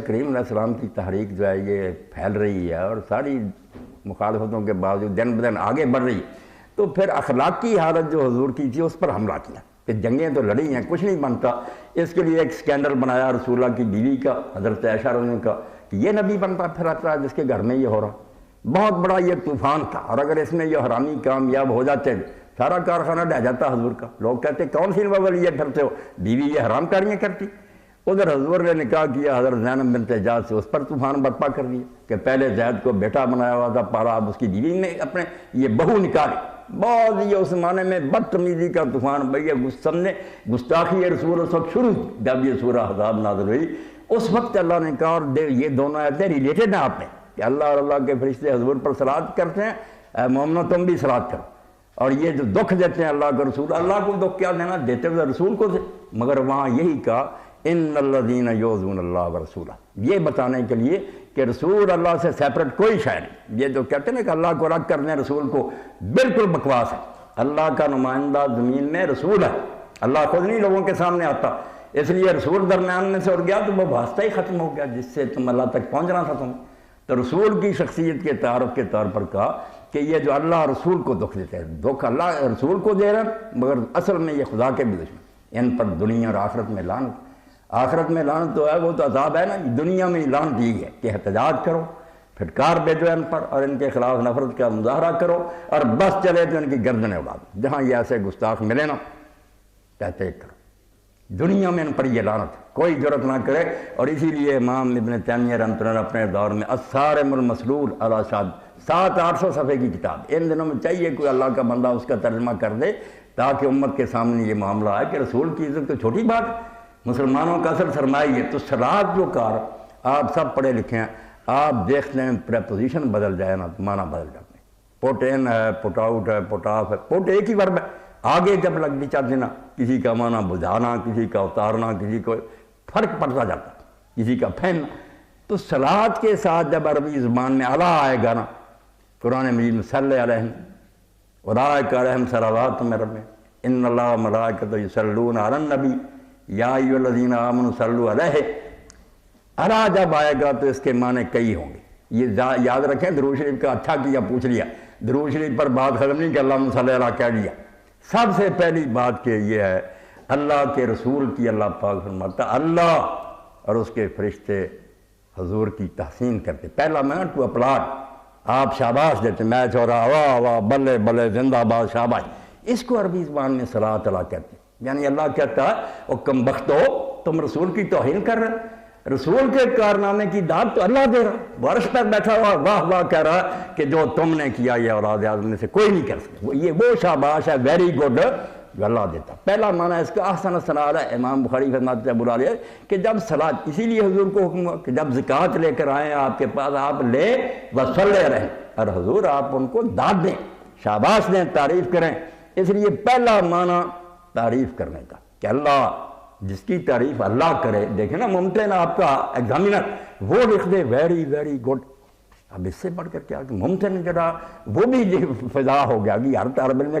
کریم علیہ السلام کی تحریک جو ہے یہ پھیل رہی ہے اور ساری مخالفتوں کے باوجود دن بدن آگے بڑھ رہی ہے، تو پھر اخلاقی حالت جو حضور کی تھی اس پر حملہ کیا کہ جنگیں تو لڑی ہیں، کچھ نہیں بنتا۔ اس کے لیے ایک سکینڈل بنایا رسول اللہ کی بیوی کا، حضرت عائشہ رضی اللہ عنہا کا، کہ یہ نبی بنتا پھراتا ہے جس کے گھر میں یہ ہو رہا۔ بہت بڑا یہ طوفان تھا، اور اگر اس میں یہ حرامی کامیاب ہو جاتے سارا کارخانہ ڈہ جاتا حضور کا۔ لوگ کہتے کون سی نوبل یہ پھرتے ہو، بیوی یہ حرام کاریاں کرتی۔ ادھر حضور نے نکاح کیا حضرت زینب بنت جعد سے، اس پر طوفان برپا کر دیا کہ پہلے زید کو بیٹا بنایا ہوا تھا پارا، اب اس کی بیوی نے اپنے یہ بہو نکالی۔ بہت یہ اس زمانے میں بدتمیزی کا طوفان بھیا سامنے گستاخی رسول اس وقت شروع جب یہ سورہ احزاب نازل ہوئی، اس وقت اللہ نے کہا، اور یہ دونوں آیتیں ریلیٹڈ ہیں آپ میں کہ اللہ اور اللہ کے فرشتے حضور پر صلوات کرتے ہیں، اے مومنو تم بھی صلوات کرو۔ اور یہ جو دکھ دیتے ہیں اللہ کا رسول، اللہ کو دکھ کیا دینا، دیتے ہوئے رسول کو دے، مگر وہاں یہی کہا ان الذین یؤذون اللہ ورسولہ، یہ بتانے کے لیے کہ رسول اللہ سے سیپریٹ کوئی شے نہیں۔ یہ جو کہتے ہیں نا کہ اللہ کو رد کر دیں رسول کو، بالکل بکواس ہے۔ اللہ کا نمائندہ زمین میں رسول ہے، اللہ خود نہیں لوگوں کے سامنے آتا، اس لیے رسول درمیان میں سے اڑ گیا تو وہ واسطہ ہی ختم ہو گیا جس سے تم اللہ تک پہنچنا تھا تم۔ تو رسول کی شخصیت کے تعارف کے طور پر کہا کہ یہ جو اللہ رسول کو دکھ دیتے ہیں، دکھ اللہ رسول کو دے رہے ہیں، مگر اصل میں یہ خدا کے بھی دشمن، ان پر دنیا اور آخرت میں لعنت۔ آخرت میں لعنت تو ہے، وہ تو عذاب ہے نا، دنیا میں لعنت دی ہے کہ احتجاج کرو، پھٹکار بھیجو ان پر اور ان کے خلاف نفرت کا مظاہرہ کرو، اور بس چلے تو ان کی گردنیں اڑا دو، جہاں یہ ایسے گستاخ ملے نا کہتے کرو۔ دنیا میں ان پر یہ لعنت کوئی جرت نہ کرے۔ اور اسی لیے امام ابن تیمیہ رحمۃ اللہ اپنے دور میں الصارم المسلول علی شاد 700-800 صفحے کی کتاب، ان دنوں میں چاہیے کوئی اللہ کا بندہ اس کا ترجمہ کر دے تاکہ امت کے سامنے یہ معاملہ آئے کہ رسول کی عزت تو چھوٹی بات ہے، مسلمانوں کا اصل سرمایہ ہے۔ تو صلات جو کار آپ سب پڑھے لکھے ہیں، آپ دیکھتے ہیں پریپوزیشن بدل جائے نا تو معنی بدل جاتے ہیں۔ پٹ ان ہے، پٹ آؤٹ ہے، پٹ آف ہے، پٹ ایک ہی ورب ہے، آگے جب لگ بھی چاہتے نا کسی کا معنی بجھانا، کسی کا اتارنا، کسی کو فرق پڑتا جاتا، کسی کا پھیننا۔ تو صلات کے ساتھ جب عربی زبان میں اعلیٰ آئے گا نا، قرآن مجید میں صلی علیہم اولئک علیہم صلوات من ربہم ان اللہ و ملائکتہ یصلون علی النبی یا ایھا الذین آمنوا صلوا علیہ، اعلیٰ جب آئے گا تو اس کے معنی کئی ہوں گے۔ یہ یاد رکھیں، درود شریف کا اچھا کیا پوچھ لیا، درود شریف پر بات ختم نہیں کہ اللہم صلی علیہ کہہ دیا۔ سب سے پہلی بات کہ یہ ہے اللہ کے رسول کی اللہ پاک فرماتا اللہ اور اس کے فرشتے حضور کی تحسین کرتے۔ پہلا میں ٹو اپلاڈ، آپ شاباش دیتے، میچ ہو رہا، واہ واہ بلے بلے زندہ باد شاباش، اس کو عربی زبان میں صلاۃ اللہ کہتے ہیں۔ یعنی اللہ کہتا ہے وہ کم بختو تم رسول کی توہین کر رہے، رسول کے کارنامے کی داد تو اللہ دے رہا، وہ عرش پر بیٹھا ہوا واہ واہ کہہ رہا کہ جو تم نے کیا یہ اولاد آدم میں سے کوئی نہیں کر سکتا، یہ وہ شاباش ہے، ویری گڈ جو اللہ دیتا۔ پہلا معنی اس کا احسن الثناء ہے۔ امام بخاری فرماتے ہیں بلا لیا کہ جب صلاۃ، اسی لیے حضور کو حکم ہوا کہ جب زکوٰۃ لے کر آئیں آپ کے پاس آپ لے وصلے رہیں، اور حضور آپ ان کو داد دیں، شاباش دیں، تعریف کریں۔ اس لیے پہلا معنی تعریف کرنے کا کہ اللہ جس کی تعریف اللہ کرے، دیکھیں نا ممتن آپ کا ایگزامینر وہ لکھ دے ویری ویری گڈ، اب اس سے بڑھ کر کیا کہ ممتن جڑا وہ بھی فضا ہو گیا کہ ہر طالب علم